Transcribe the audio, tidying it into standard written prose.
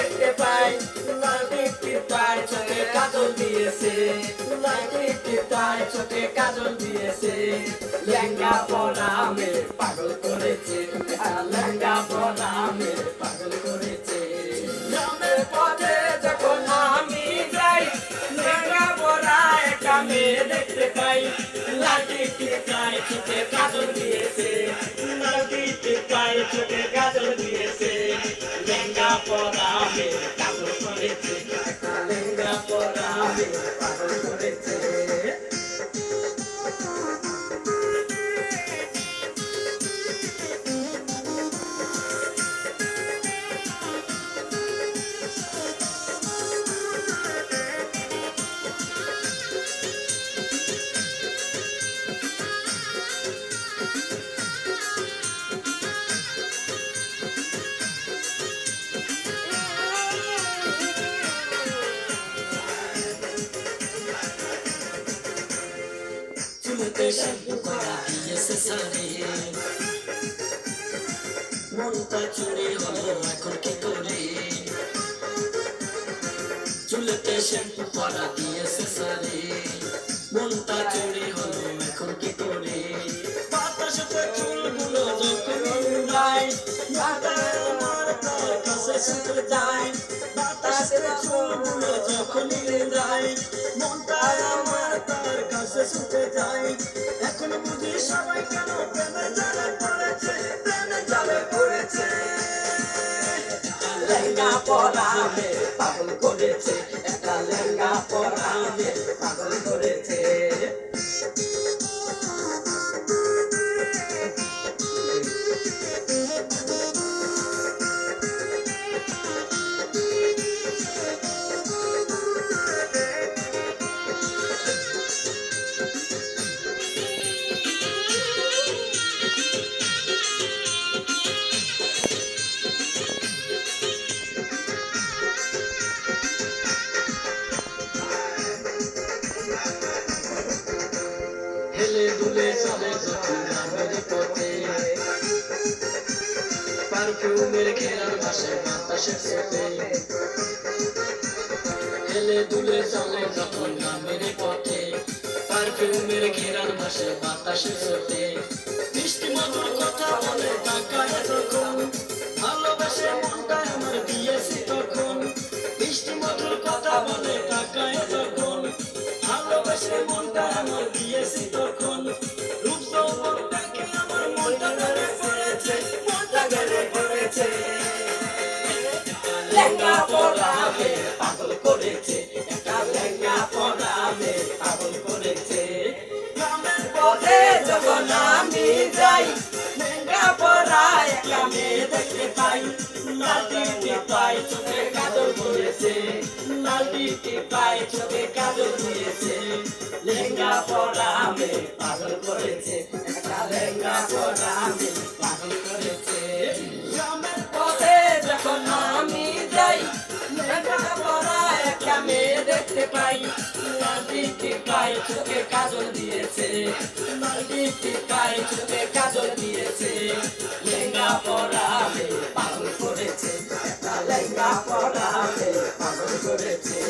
দেখতে পাই লাল টিপটিপায় চোখে কাজল দিয়েছে লাল টিপটিপায় চোখে কাজল দিয়েছে লেহেঙ্গা পরা মেয়ে পাগল করেছে লেহেঙ্গা পরা মেয়ে পাগল করেছে গ্রামের পথে যখন আমি যাই লেহেঙ্গা পরা একটা মেয়ে দেখতে পাই লাল টিপটিপায় চোখে কাজল দিয়েছে লাল টিপটিপায় চোখে কাজল দিয়েছে লেহেঙ্গা পরা মেয়ে পাগল করেছে লেহেঙ্গা পরা মেয়ে পাগল করেছে চুলতে শ্যাম্পু করা দিয়েছে সারি মনটা চুরি হলো এখন কি করি চুলতে শ্যাম্পু করা দিয়েছে সারি মনটা চুরি হলো এখন কি করি বাতাসে চুলগুলো যখন উড়ায় বাতাস আমার তার কাছে ছুটে যায় বাতাসে চুলগুলো যখন যায় মনটা আমার তার কাছে ছুটে যায় এখন বুঝি সবাই কেন প্রেমে জালে পড়েছে প্রেমে জালে পড়েছে লেহেঙ্গা পরা মেয়ে পাগল করেছে একটা লেহেঙ্গা পরা মেয়ে পাগল করেছে হেলে দুলে চলে যখন গ্রামের পথে পারফিউমের ঘেরার ভাসে বাতাসের স্রোতে হেলে দুলে চলে যখন গ্রামের পথে পারফিউমের ঘেরার ভাসে বাতাসের স্রোতে মিষ্টি মধুর কথা বলে তাকায় যখন ভালোবাসে মনটা আমার দিয়েছি তখন মিষ্টি মধুর কথা বলে তাকায় যখন ভালোবাসে মনটা আমার দিয়েছি তখন রূপ যৌবন দেখে আমার মনটা গলে পড়েছে মনটা গলে পড়েছে লেহেঙ্গা পরা মেয়ে পাগল করেছে একটা লেহেঙ্গা পরা মেয়ে পাগল করেছে গ্রামের পথে যখন আমি যাই লেহেঙ্গা পরা একটা মেয়ে দেখতে পাই লাল টিপটিপায় চোখে কাজল দিয়েছে লাল টিপটিপায় চোখে কাজল দিয়েছে লেহেঙ্গা পরা মেয়ে পাগল করেছে একটা লেহেঙ্গা পরা মেয়ে পাগল করেছে গ্রামের পথে যখন আমি যাই লেহেঙ্গা পরা একটা মেয়ে দেখতে পাই লাল টিপটিপায় চোখে কাজল দিয়েছে লাল টিপটিপায় চোখে কাজল দিয়েছে লেহেঙ্গা পরা মেয়ে পাগল করেছে একটা লেহেঙ্গা পরা মেয়ে পাগল করেছে।